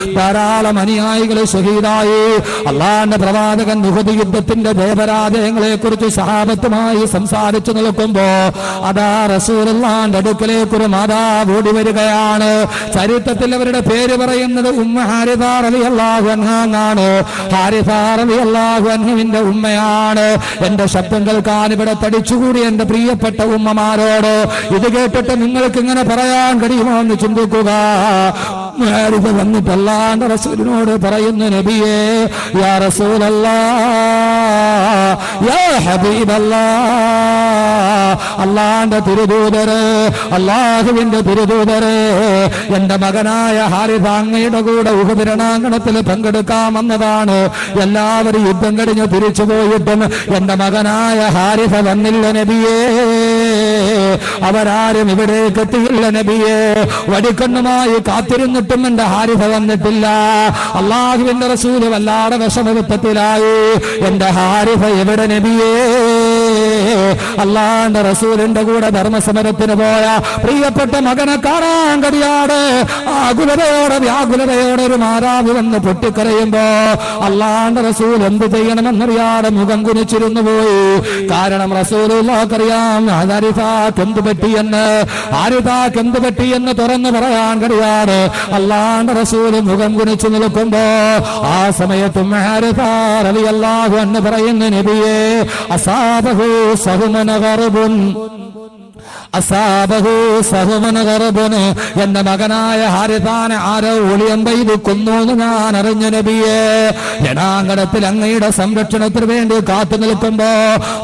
ധാരാളം അനുയായികൾ ഷഹീദായി. അള്ളാഹുവിന്റെ പ്രവാചകൻ ഉഹദ് യുദ്ധത്തിന്റെ ജയപരാജയങ്ങളെ കുറിച്ച് സഹാബത്തുമായി സംസാരിച്ചു നിൽക്കുമ്പോ അതാ റസൂലുള്ളാഹിന്റെ അടുക്കലേക്ക് ഒരു മാതാവ് ഓടി വരികയാണ്. ചരിത്രത്തിൽ അവരുടെ പേര് പറയുന്നത് ഉമ്മ ഹാരിസ റളിയല്ലാഹു അൻഹ എന്നാണ്. ഹാരിസ റളിയല്ലാഹു അൻഹുവിന്റെ ഉമ്മയാണ്. എന്റെ ശബ്ദം കേൾക്കാൻ ഇവിടെ തടിച്ചുകൂടി എന്റെ പ്രിയപ്പെട്ട ഉമ്മമാരോട് ഇത് കേട്ടിട്ട് നിങ്ങൾക്ക് ഇങ്ങനെ പറയാൻ കഴിയുമോ എന്ന് ചിന്തിക്കുക. ഹാരിസ വന്നിട്ട് അല്ലാഹുവിന്റെ റസൂലിനോട് പറയുന്നു, നബിയേ, യാ റസൂലല്ലാഹ്, യാ ഹബീബല്ലാഹ്, അല്ലാഹുവിന്റെ തിരുദൂതരെ, അല്ലാഹുവിന്റെ തിരുദൂതരെ, എന്റെ മകനായ ഹാരിസ അങ്ങയുടെ കൂടെ ഉഹദ് രണാങ്കണത്തിൽ പങ്കെടുക്കാൻ വന്നതാണ്. എല്ലാവരും യുദ്ധം കഴിഞ്ഞ് തിരിച്ചു പോയിട്ടും എന്റെ മകനായ ഹാരിസ വന്നില്ല നബിയേ, അവരാരും ഇവിടേക്ക് എത്തിയില്ല നബിയേ. വടിക്കണ്ണുമായി കാത്തിരുന്നിട്ടും എന്റെ ഹാരിസ വന്നിട്ടില്ല. അല്ലാഹുവിന്റെ റസൂൽ വല്ലാതെ വിഷമവിത്തത്തിലായി. എന്റെ ഹാരിസ എവിടെ നബിയേ? അല്ലാഹുവിന്റെ റസൂലിന്റെ കൂടെ ധർമ്മസമരത്തിന് പോയ പ്രിയപ്പെട്ട മകനെ കാണാൻ കഴിയാതെ ആകുലതയോടെ വ്യാകുലതയോടെ ഒരു മാതാവ് വന്ന് പൊട്ടിക്കരയുമ്പോ അല്ലാഹുവിന്റെ റസൂൽ എന്ത് ചെയ്യണമെന്നറിയാതെ മുഖം കുനിച്ചിരുന്നു പോയി. കാരണം റസൂലുള്ളാഹിക്കറിയാം ഹാരിസക്ക് എന്ത് പറ്റിയെന്ന്, ഹാരിസക്ക് എന്ത് പറ്റിയെന്ന് തുറന്നു പറയാൻ കഴിയാതെ അല്ലാഹുവിന്റെ റസൂൽ മുഖം കുനിച്ചു നിൽക്കുമ്പോ ആ സമയത്തും ഹാരിസ റളിയല്ലാഹു അൻഹു പറയുന്നു, നബിയേ, അസാബഹു സഹുമന ഗർബുൻ, അസാബഹു സഹുമന ഗർബുൻ, എന്റെ മകനായ ഹാരിസാനെ ആരോ ഒളിയമ്പെയ്ത് കൊന്നു എന്ന് ഞാൻ അറിഞ്ഞു നബിയേ. രണാങ്കണത്തിൽ അങ്ങയുടെ സംരക്ഷണത്തിന് വേണ്ടി കാത്തു നിൽക്കുമ്പോ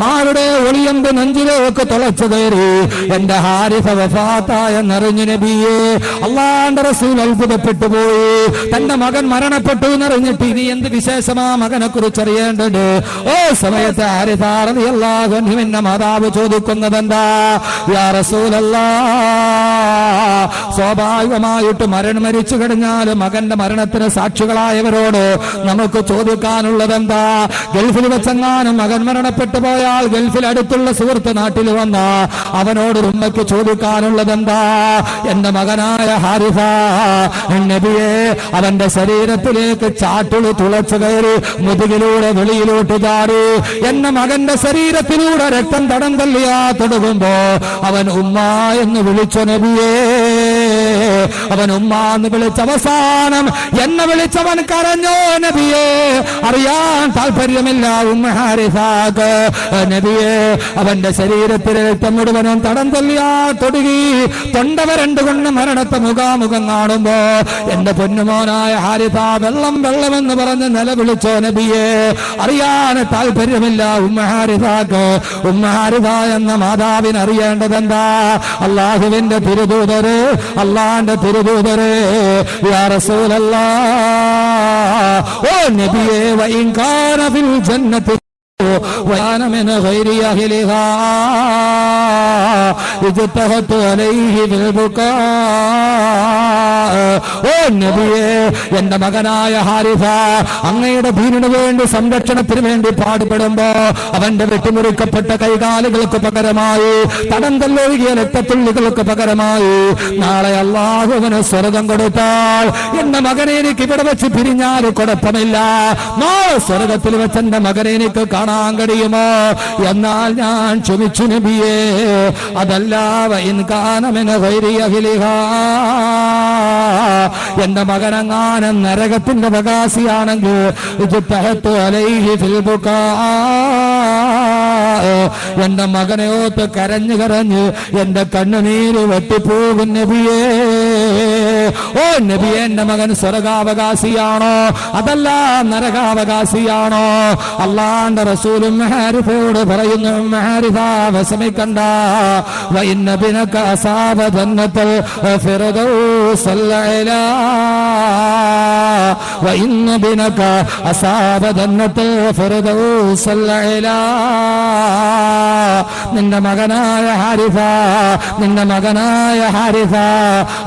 ആരുടെ ഒളിയമ്പ് നെഞ്ചിലേക്ക് തുളച്ചു കയറി എന്റെ ഹാരിസ വഫാത്തായെന്നറിഞ്ഞു നബിയേ. അല്ലാഹുവിന്റെ റസൂൽ അത്ഭുതപ്പെട്ടു പോയി. തന്റെ മകൻ മരണപ്പെട്ടു എന്നറിഞ്ഞിട്ട് ഇനി എന്ത് വിശേഷമാ മകനെ കുറിച്ച് അറിയേണ്ടത്? ഓ സമയത്ത് ഹാരിസ റളിയല്ലാഹു അൻഹുവിന്റെ മാതാവ് ചോദിക്കുന്നതെന്താ? യാ റസൂലല്ലാഹ്, സ്വാഭാവികമായിട്ട് മരിച്ചു കഴിഞ്ഞാൽ മകന്റെ മരണത്തിന് സാക്ഷികളായവരോട് നമുക്ക് ചോദിക്കാനുള്ളതെന്താ? ഗൾഫിൽ വെച്ചെങ്ങാനും മകൻ മരണപ്പെട്ടു പോയാൽ ഗൾഫിൽ അടുത്തുള്ള സുഹൃത്ത് നാട്ടിൽ വന്ന അവനോട് ഉമ്മയ്ക്ക് ചോദിക്കാനുള്ളതെന്താ? എന്റെ മകനായ ഹാരിസ നബിയെ, അവന്റെ ശരീരത്തിലേക്ക് ചാട്ടുളി തുളച്ചു കയറി മുതുകിലൂടെ വെളിയിലോട്ട് ചാടി എന്റെ മകന്റെ ശരീരത്തിലൂടെ രക്തം തടം തല്ലിയാ തൊടുകുമ്പോ അവൻ ഉമ്മ എന്ന് വിളിച്ചു നബിയേ. അവൻ ഉമ്മ എന്ന് വിളിച്ച അവസാനം എന്നെ വിളിച്ചവൻ കരഞ്ഞോ നബിയേ? അറിയാൻ താല്പര്യമില്ല ഉമ്മ ഹാരിസക്ക് നബിയേ. അവന്റെ ശരീരത്തിലെ രക്തം മുഴുവനും തടം തല്ലിയാ തൊടുകി തൊണ്ട വരണ്ടുകൊണ്ട് മരണത്തെ മുഖാമുഖം കാണുമ്പോ എന്റെ പൊന്നുമോനായ ഹാരിസ വെള്ളം വെള്ളമെന്ന് പറഞ്ഞ് നിലവിളിച്ചോ നബിയേ? അറിയാൻ താല്പര്യമില്ല ഉമ്മ ഹാരിസക്ക്. ഉമ്മ ഹാരിസ എന്ന മാതാവിന് അറിയേണ്ടതെന്താ? അല്ലാഹുവിന്റെ തിരുദൂതരെ, അല്ലാഹുവിന്റെ തിരുദൂതരെ, യാ റസൂലല്ലാഹ്, ഓ നബിയേ, വഇൻ കാന ഫിൽ ജന്നത്തി وأنا من غير أهلها اجتهدت عليه بالبكاء. ഓ നബിയേ, എന്റെ മകനായ ഹാരിസ അങ്ങയുടെ ദീനിനു വേണ്ടി സംരക്ഷണത്തിന് വേണ്ടി പാടുപെടുമ്പോ അവന്റെ വെട്ടിമുറിക്കപ്പെട്ട കൈകാലുകൾക്ക് പകരമായി തടം തല്ലൊഴുകിയ രക്തത്തുള്ളികൾക്ക് പകരമായി നാളെ അല്ലാഹുവിന് സ്വർഗം കൊടുത്താൽ എന്റെ മകനെ എനിക്ക് ഇവിടെ വെച്ച് പിരിഞ്ഞാൽ കുഴപ്പമില്ല. നാളെ സ്വർഗത്തിൽ വെച്ച് എന്റെ മകനെ എനിക്ക് കാണാൻ കഴിയുമോ? എന്നാൽ ഞാൻ ക്ഷമിച്ചു നബിയേ. അതല്ല വഇൻ കാന മിൻ ഗൈരി അഹ്ലിഹാ, എന്റെ മകനെങ്ങാനും നരകത്തിന്റെ അവകാശിയാണെങ്കിൽ ഇജ്തഹത്തു അലൈഹി ഫിൽ ബുകാ, എന്റെ മകനെ ഓർത്ത് കരഞ്ഞു കരഞ്ഞ് എന്റെ കണ്ണുനീര് വെട്ടിപ്പോകും നബിയേ. ഓ നബിയേ, എന്റെ മകൻ സ്വർഗാവകാശിയാണോ അതല്ല നരകാവകാശിയാണോ? അല്ലാഹുവിന്റെ റസൂലും ഹാരിസയോട് പറയുന്നു, ഹാരിസ വിഷമിക്കണ്ട, വഇന്ന ബിനക അസാബ ജന്നത്തുൽ ഫിർദൗസൽ അലാ, വഇന്ന ബിനക അസാബ ജന്നത്തുൽ ഫിർദൗസൽ അലാ. നിന്റെ മകനായ ഹാരിസ, നിന്റെ മകനായ ഹാരിസ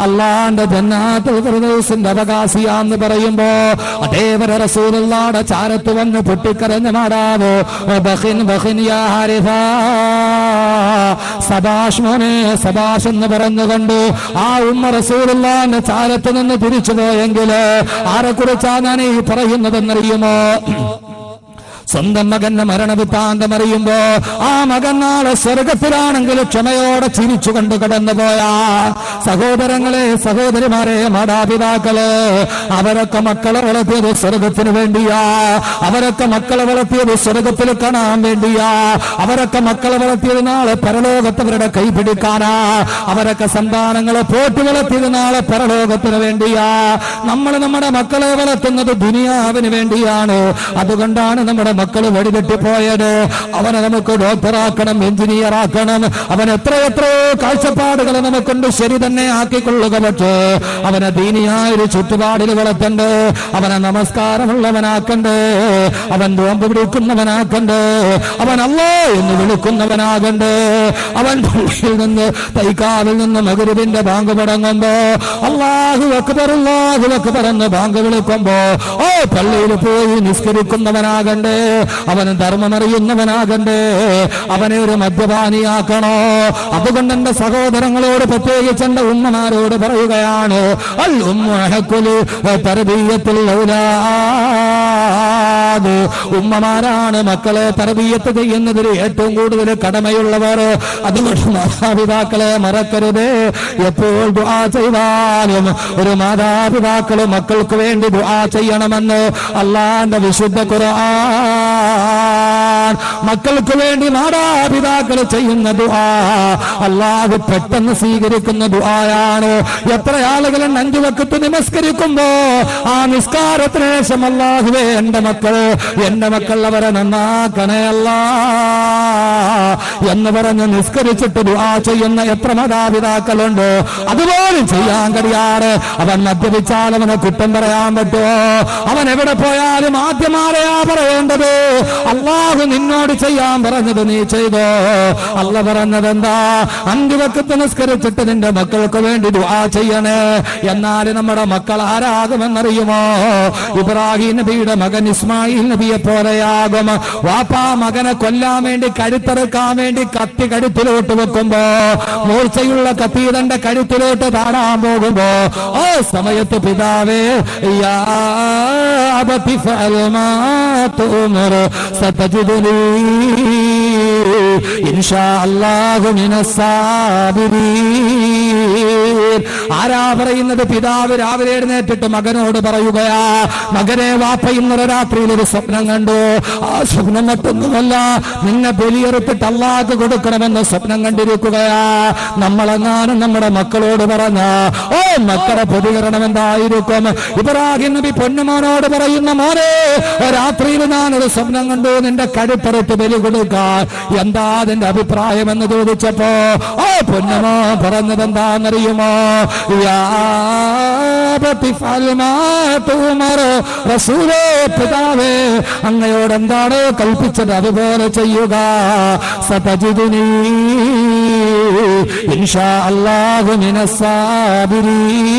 അല്ലാഹുവിന്റെ ജന്നാത്തുൽ ഫിർദൗസിന്റെ അവകാശിയാന്ന് പറയുമ്പോ അതേവരെ റസൂലുള്ളാഹിയുടെ ചാരത്ത് വന്ന് പൊട്ടിക്കരഞ്ഞ മാടാവോ ബഖിൻ ബഖിൻ യാ ഹാരിസ, സബാഷ് മോനെ സബാഷ് എന്ന് പറഞ്ഞുകൊണ്ട് ആ ഉമ്മ റസൂലുള്ളാഹിന്റെ ചാരത്ത് നിന്ന് തിരിച്ചു പോയെങ്കിൽ ആരെക്കുറിച്ചാണ് ഞാൻ ഈ പറയുന്നതെന്നറിയുമോ? സ്വന്തം മകന്റെ മരണവൃത്താന്തം അറിയുമ്പോ ആ മകൻ നാളെ സ്വർഗത്തിലാണെങ്കിൽ ക്ഷമയോടെ ചിരിച്ചു കണ്ടു കടന്നുപോയ സഹോദരങ്ങളെ, സഹോദരിമാരെ, മാതാപിതാക്കള് അവരൊക്കെ മക്കളെ വളർത്തിയത് സ്വർഗത്തിന് വേണ്ടിയാ. അവരൊക്കെ മക്കളെ വളർത്തിയത് സ്വർഗത്തിൽ കാണാൻ വേണ്ടിയാ. അവരൊക്കെ മക്കളെ വളർത്തിയത് നാളെ പരലോകത്തവരുടെ കൈ പിടിക്കാനാ. അവരൊക്കെ സന്താനങ്ങളെ പോറ്റി വളർത്തിയത് നാളെ പരലോകത്തിന് വേണ്ടിയാ. നമ്മൾ നമ്മുടെ മക്കളെ വളർത്തുന്നത് ദുനിയാവിന് വേണ്ടിയാണ്. അതുകൊണ്ടാണ് നമ്മുടെ മക്കള് വഴിതെറ്റിപ്പോയത്. അവനെ നമുക്ക് ഡോക്ടറാക്കണം, എഞ്ചിനീയർ ആക്കണം, അവൻ എത്രയെത്രയോ കാഴ്ചപ്പാടുകൾ നമുക്കുണ്ട്, ശരി തന്നെ ആക്കിക്കൊള്ളുക. പക്ഷേ അവനെ ദീനിയായൊരു ചുറ്റുപാടിൽ വളർത്തണ്ട്, അവനെ നമസ്കാരമുള്ളവനാക്കണ്ട്, അവൻ നോമ്പ് പിടിക്കുന്നവനാക്കണ്ട്, അവൻ അല്ലാ എന്ന് വിളിക്കുന്നവനാകണ്ട്. അവൻ പള്ളിയിൽ നിന്ന് തൈക്കാവിൽ നിന്ന് മഗ്‌രിബിന്റെ ബാങ്ക് മുടങ്ങുമ്പോ അല്ലാഹു അക്ബർ അല്ലാഹു അക്ബർ എന്ന് ബാങ്ക് വിളിക്കുമ്പോ പള്ളിയിൽ പോയി നിസ്കരിക്കുന്നവനാകണ്ടേ. അവന് ധർമ്മമറിയുന്നവനാകണ്ടേ. അവനെ ഒരു മദ്യപാനിയാക്കണോ? അതുകൊണ്ട് എന്റെ സഹോദരങ്ങളോട്, പ്രത്യേകിച്ച് എന്റെ ഉമ്മമാരോട് പറയുകയാണ്, അൽ ഉമ്മഹഖുലു തർബിയത്തുൽ ഔലാദ്. ഉമ്മമാരാണ് മക്കളെ തർബിയത്ത് ചെയ്യുന്നതിൽ ഏറ്റവും കൂടുതൽ കടമയുള്ളവർ. അതുകൊണ്ട് മാതാപിതാക്കളെ മറക്കരുത്. എപ്പോൾ ദുആ ചെയ്താലും ഒരു മാതാപിതാക്കൾ മക്കൾക്ക് വേണ്ടി ദുആ ചെയ്യണമെന്ന് അല്ലാഹുവിന്റെ വിശുദ്ധ ഖുർആൻ മക്കൾക്ക് വേണ്ടി മാതാപിതാക്കൾ ചെയ്യുന്ന ദുആ അല്ലാഹു പെട്ടെന്ന് സ്വീകരിക്കുന്ന ദുആയാണ്. എത്ര ആളുകൾ 5 വഖത്ത് നമസ്കരിക്കുമ്പോ ആ നിസ്കാരത്തിന് ശേഷം അല്ലാഹുവേ എന്റെ മക്കൾ അവരെ നന്നാക്കണേ അല്ലാ എന്ന് പറഞ്ഞ് നിസ്കരിച്ചിട്ട് ദുആ ചെയ്യുന്ന എത്ര മാതാപിതാക്കളുണ്ട്? അതുപോലും ചെയ്യാൻ കഴിയാറ്. അവൻ മദ്യപിച്ചാൽ അവനെ കുറ്റം പറയാൻ പറ്റുമോ? അവൻ എവിടെ പോയാലും ആദ്യമാരെയാ പറയേണ്ടത്? അല്ലാഹു നിന്നോട് ചെയ്യാൻ പറഞ്ഞത് നീ ചെയ്തോ? അല്ല പറഞ്ഞത് എന്താ? 5 വഖത്ത് നിസ്കരിച്ചിട്ട് നിന്റെ മക്കൾക്ക് വേണ്ടി ദുആ ചെയ്യണേ. എന്നാൽ നമ്മുടെ മക്കൾ ആരാകുമെന്നറിയുമോ? ഇബ്രാഹിം നബിയുടെ മകൻ ഇസ്മായിൽ നബിയെ പോലെയാകും. വാപ്പാ മകനെ കൊല്ലാൻ വേണ്ടി, കഴുത്തറുക്കാൻ വേണ്ടി കത്തി കഴുത്തിലോട്ട് വെക്കുമ്പോ, മൂർച്ചയുള്ള കത്തി തന്റെ കഴുത്തിലോട്ട് താടാൻ പോകുമ്പോ ആ സമയത്ത് പിതാവേ യാ അബതി ഫഅൽ മാ തുമർ സതജിദുനി ഇൻഷാ അല്ലാഹു മിനസ് സാബിരീൻ. ആരാ പറയുന്നത്? പിതാവ് രാവിലെ എഴുന്നേറ്റിട്ട് മകനോട് പറയുകയാ, മകനെ വാപ്പ ഇന്നലെ രാത്രിയിൽ ഒരു സ്വപ്നം കണ്ടു. ആ സ്വപ്നം മറ്റൊന്നുമല്ല, നിന്നെ ബലിയെറുത്തിട്ട് അല്ലാഹുക്ക് കൊടുക്കണമെന്ന് സ്വപ്നം കണ്ടിരിക്കുകയാ. നമ്മളെങ്ങാനും നമ്മുടെ മക്കളോട് പറഞ്ഞ മക്കളുടെ പ്രതികരണം എന്തായിരിക്കും? ഇബ്രാഹിം നബി പൊന്നുമോനോട് പറയുന്ന, മോനെ രാത്രിയിൽ ഞാനൊരു സ്വപ്നം കണ്ടു, നിന്റെ കഴുത്തറുത്ത് ബലി കൊടുക്കാൻ, എന്താ അതിന്റെ അഭിപ്രായം എന്ന് ചോദിച്ചപ്പോ പൊന്നുമോ പറഞ്ഞത് എന്താണെന്നറിയുമോ? റസൂലേ, പിതാവേ അങ്ങയോട് എന്താണ് കൽപ്പിച്ചത് അതുപോലെ ചെയ്യുക. സതജിദുനി ഇൻഷാ അല്ലാഹു മിനസ് സാബിരീൻ.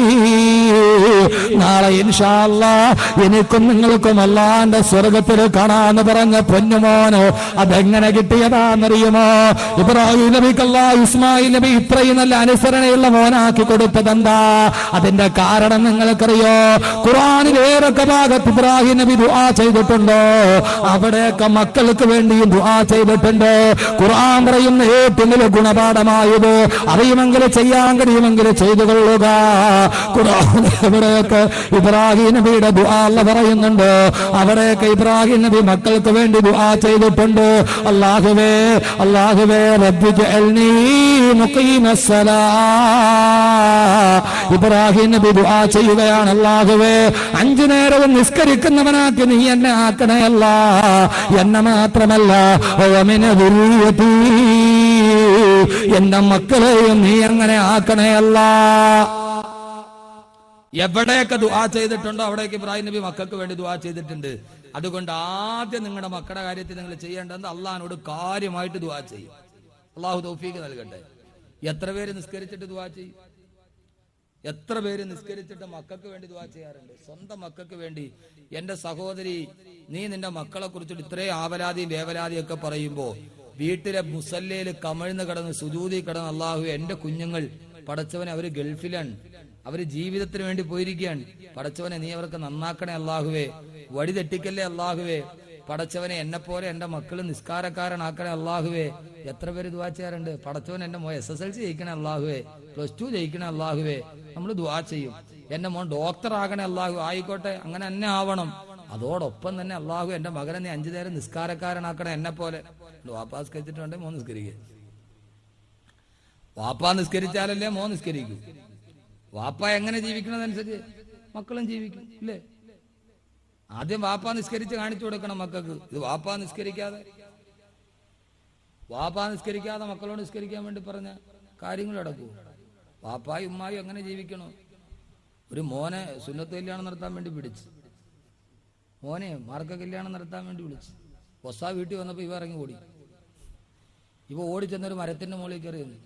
നാളെ ഇൻഷാ അല്ലാഹ് എനിക്കും നിങ്ങൾക്കും അല്ലാഹുവിന്റെ സ്വർഗത്തിൽ കാണാന്ന് പറഞ്ഞ പൊന്നുമോന് അതെങ്ങനെ കിട്ടിയതാണെന്നറിയുമോ? ഇബ്രാഹിം നബിക്കല്ലാ ഇസ്മായിൽ നബി ഇത്രയും നല്ല അനുസരണയുള്ള മോനാക്കി കൊടുത്തതെന്താ? അതിന്റെ കാരണം നിങ്ങൾക്കറിയോ? ഖുർആനിൽ ഏതൊക്കെ ഭാഗത്ത് ഇബ്രാഹിം നബി ദുആ ചെയ്തിട്ടുണ്ടോ അവിടെയൊക്കെ മക്കൾക്ക് വേണ്ടിയും ദുആ ചെയ്തിട്ടുണ്ട്. ഖുർആൻ പറയുന്ന ഏറ്റവും വലിയ ഗുണപാഠമായത് അറിയുമെങ്കിൽ ചെയ്യാൻ കഴിയുമെങ്കിൽ ചെയ്തു കൊള്ളുക. ഖുർആൻ എവിടെയൊക്കെ ഇബ്രാഹിം നബിയുടെ ദുആ അല്ലാഹു പറയുന്നുണ്ട്, അവിടെയൊക്കെ ഇബ്രാഹിം നബി മക്കൾക്ക് വേണ്ടി ദുആ ചെയ്തിട്ടുണ്ട്. അല്ലാഹുവേ അല്ലാഹുവേ റബ്ബി ജഅൽനി മുഖീമസ്സലാ. ഇബ്രാഹിം നബി ദുആ ചെയ്യുകയാണ്, അല്ലാഹുവേ 5 നേരവും നിസ്കരിക്കുന്നവനാക്കി നീ എന്നെ ആക്കണേ അല്ലാ. എന്നെ മാത്രമല്ല വമിന ദുരിയതി, എന്റെ മക്കളെയും നീ അങ്ങനെ ആക്കണേ അല്ലാ. എവിടെയൊക്കെ ദുആ ചെയ്തിട്ടുണ്ടോ അവിടേക്ക് ഇബ്രാഹിം നബി മക്കൾക്ക് വേണ്ടി ദുആ ചെയ്തിട്ടുണ്ട്. അതുകൊണ്ട് ആദ്യം നിങ്ങളുടെ മക്കളുടെ കാര്യത്തിൽ നിങ്ങൾ ചെയ്യേണ്ടത് അള്ളാഹിനോട് കാര്യമായിട്ട് ദുആ ചെയ്യും. അള്ളാഹു തൗഫീഖ് നൽകട്ടെ. എത്ര പേര് നിസ്കരിച്ചിട്ട് ദുആ ചെയ്യും? എത്ര പേര് നിസ്കരിച്ചിട്ട് മക്കൾക്ക് വേണ്ടി ദുആ ചെയ്യാറുണ്ട്? സ്വന്തം മക്കൾക്ക് വേണ്ടി. എന്റെ സഹോദരി, നീ നിന്റെ മക്കളെ കുറിച്ചിട്ട് ഇത്രയും ആവലാതിയും വേവലാതിയും ഒക്കെ പറയുമ്പോ വീട്ടിലെ മുസല്ലയില് കമഴ്ന്ന് കിടന്ന് സുജൂദി കിടന്ന് അള്ളാഹുവേ എന്റെ കുഞ്ഞുങ്ങൾ, പടച്ചവനെ അവര് ഗൾഫിലാണ്, അവര് ജീവിതത്തിന് വേണ്ടി പോയിരിക്കുകയാണ്, പടച്ചവനെ നീ അവർക്ക് നന്നാക്കണേ അള്ളാഹുവേ, വഴി തെറ്റിക്കല്ലേ അള്ളാഹുവേ, പടച്ചവനെ എന്നെ പോലെ എന്റെ മക്കള് നിസ്കാരക്കാരനാക്കണേ അള്ളാഹുവേ. എത്ര പേര് ദുആ ചെയ്യാറുണ്ട്? പടച്ചവൻ എന്റെ മോൻ SSLC ജയിക്കണേ അള്ളാഹുവേ, +2 ജയിക്കണേ അള്ളാഹുവേ. നമ്മൾ ദുആ ചെയ്യും. എന്റെ മോൻ ഡോക്ടർ ആകണേ അള്ളാഹു, ആയിക്കോട്ടെ, അങ്ങനെ തന്നെ ആവണം. അതോടൊപ്പം തന്നെ അള്ളാഹു എന്റെ മകനെ നീ 5 നേരം നിസ്കാരക്കാരനാക്കണേ എന്നെ പോലെ. വാപ്പാ നിസ്കരിച്ചിട്ടുണ്ടെ മോൻ നിസ്കരിക്കുക. വാപ്പാ നിസ്കരിച്ചാലല്ലേ മോൻ നിസ്കരിക്കൂ. വാപ്പ എങ്ങനെ ജീവിക്കണതനുസരിച്ച് മക്കളും ജീവിക്കും, ഇല്ലേ? ആദ്യം വാപ്പാ നിസ്കരിച്ച് കാണിച്ചു കൊടുക്കണം മക്കൾക്ക്. ഇത് വാപ്പാ നിസ്കരിക്കാതെ മക്കളോട് നിസ്കരിക്കാൻ വേണ്ടി പറഞ്ഞ കാര്യങ്ങൾ നടക്കൂ. വാപ്പായും ഉമ്മായും എങ്ങനെ ജീവിക്കണോ? ഒരു മോനെ സുന്നത്ത് കല്യാണം നടത്താൻ വേണ്ടി പിടിച്ച്, മോനെ മാർക്ക കല്യാണം നടത്താൻ വേണ്ടി വിളിച്ച്, ഒസാ വീട്ടിൽ വന്നപ്പോ ഇവ ഇറങ്ങി ഓടി. ഇവ ഓടി ചെന്നൊരു മരത്തിന്റെ മുകളിൽ കയറി വന്നു.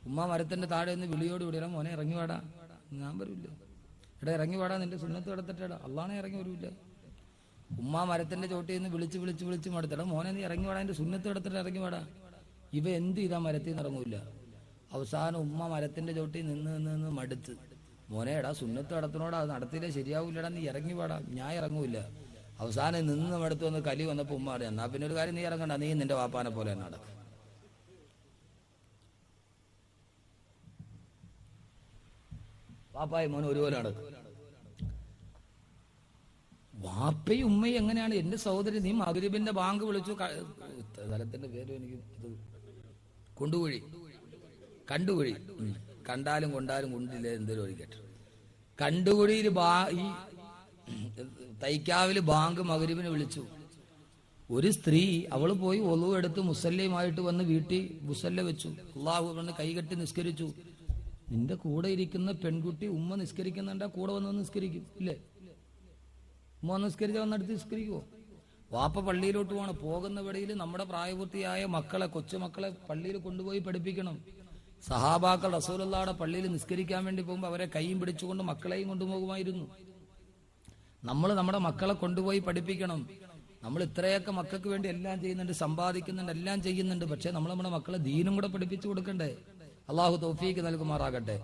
ഉമ്മ മരത്തിന്റെ താഴെ നിന്ന് വിളിയോട് വിടിയാ, മോനെ ഇറങ്ങി വാടാ. ഞാൻ വരൂല്ല. എടാ ഇറങ്ങി വാടാ, നിന്റെ സുന്നത്ത് കിടത്തിട്ടാ. അള്ളാണെ ഇറങ്ങി വരൂല്ല. ഉമ്മ മരത്തിന്റെ ചോട്ടിൽ നിന്ന് വിളിച്ച് മടുത്തടാ, മോനെ നീ ഇറങ്ങി വാടാ, എന്റെ സുന്നത്ത് കിടത്തിട്ട് ഇറങ്ങി വാടാ. ഇവ എന്ത് ചെയ്താ മരത്തിൽ നിന്ന് ഇറങ്ങൂല. അവസാനം ഉമ്മ മരത്തിന്റെ ചോട്ടിൽ നിന്ന് മടുത്ത്, മോനെ എടാ സുന്നത്ത് കിടത്തിനോടാ, അത് നടത്തിയില്ലേ ശരിയാവൂലടാ, നീ ഇറങ്ങി വാടാ. ഞാൻ ഇറങ്ങൂല. അവസാനം നിന്ന് മടുത്ത് വന്ന് കലി വന്നപ്പോ ഉമ്മ അറിയാം, എന്നാ പിന്നെ ഒരു കാര്യം, നീ ഇറങ്ങണ്ട, നീ നിന്റെ വാപ്പാനെ പോലെ തന്നെ നടക്കും. വാപ്പായും മോനും ഒരുപോലെ നടക്കും. വാപ്പയും ഉമ്മയും എങ്ങനെയാണ്? എന്റെ സഹോദരി, നീ മഗ്‌രിബിന്റെ ബാങ്ക് വിളിച്ചു, സ്ഥലത്തിന്റെ പേര് എനിക്ക് കണ്ടുകുഴി, കണ്ടാലും കൊണ്ടാലും കൊണ്ടില്ല, എന്തേലും ഒഴിക്കട്ടെ. കണ്ടുകുഴിയിൽ ഈ തൈക്കാവില് ബാങ്ക് മഗ്‌രിബിന് വിളിച്ചു. ഒരു സ്ത്രീ, അവള് പോയി ഒളു എടുത്ത് മുസല്ലയുമായിട്ട് വന്ന് വീട്ടിൽ മുസല്ല വെച്ചു. അള്ളാഹു വന്ന് കൈകെട്ടി നിസ്കരിച്ചു. നിന്റെ കൂടെ ഇരിക്കുന്ന പെൺകുട്ടി ഉമ്മ നിസ്കരിക്കുന്നുണ്ടാ കൂടെ വന്ന് നിസ്കരിക്കും, ഇല്ലേ? ഉമ്മ നിസ്കരിച്ച വന്നെടുത്ത് നിസ്കരിക്കുവോ? വാപ്പ പള്ളിയിലോട്ട് പോകണം. പോകുന്ന വഴിയിൽ നമ്മുടെ പ്രായപൂർത്തിയായ മക്കളെ, കൊച്ചുമക്കളെ പള്ളിയിൽ കൊണ്ടുപോയി പഠിപ്പിക്കണം. സഹാബാക്കൾ റസൂലുള്ളാഹിയുടെ പള്ളിയിൽ നിസ്കരിക്കാൻ വേണ്ടി പോകുമ്പോൾ അവരെ കൈയും പിടിച്ചുകൊണ്ട് മക്കളെയും കൊണ്ടുപോകുമായിരുന്നു. നമ്മൾ നമ്മുടെ മക്കളെ കൊണ്ടുപോയി പഠിപ്പിക്കണം. നമ്മൾ ഇത്രയൊക്കെ മക്കൾക്ക് വേണ്ടി എല്ലാം ചെയ്യുന്നുണ്ട്, സമ്പാദിക്കുന്നുണ്ട്, എല്ലാം ചെയ്യുന്നുണ്ട്. പക്ഷെ നമ്മൾ നമ്മുടെ മക്കളെ ദീനും കൂടെ പഠിപ്പിച്ചു കൊടുക്കണ്ടേ? അള്ളാഹു തൗഫീഖ് നൽകുമാറാകട്ടെ.